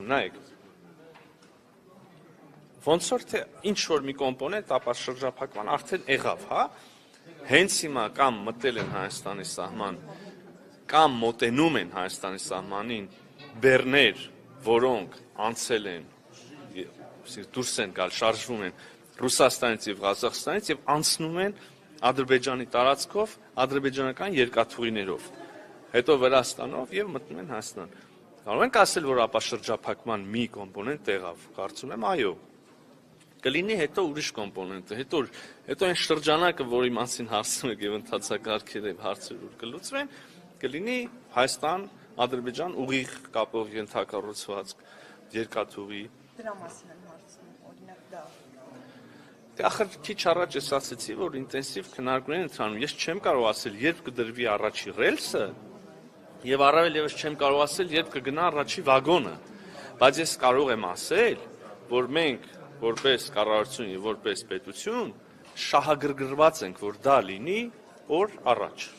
նայեք, ոնց որ թե ինչ-որ մի կոմպոնենտ ապա շրջափակման արդեն եղավ, հա, հենց հիմա կամ մտել են Հայաստանի սահման, կամ մոտենում են Հայաստանի սահմանին բեռներ, որոնք անցել են, դուրս են գալ, շարժվում են Ռուսաստանից եւ Ղազախստանից եւ անցնում են Ադրբեջանի տարածքով, ադրբեջանական երկաթուղիներով, հետո Վրաստանով եւ մտնում են Հայաստան։ Կարող ենք ասել, որ ապա շրջափակման մի կոմպոնենտ եղավ, կարծում եմ, այո։ Կլինի հետո ուրիշ կոմպոնենտը, հետո այն շրջանակը, որի մասին հարցում եք եւ ընթացակարգեր եւ հարցեր որ կլուծվեն, կլինի Հայաստան, Ադրբեջան ուղիղ կապող ենթակառուցված երկաթուղի։ Դրա մասին եմ հարցնում, օրինակ դա։ Դե ախր քիչ առաջ ես ասացի, որ ինտենսիվ քննարկումներ են ընթանում։ Ես չեմ կարող ասել, երբ կդրվի առաջի ռելսը, եւ առավել եւս չեմ կարող ասել, երբ կգնա առաջի վագոնը։ Բայց ես կարող եմ ասել, որ մենք որպես կառավարություն եւ որպես պետություն շահագրգռված ենք, որ դա լինի օր առաջ։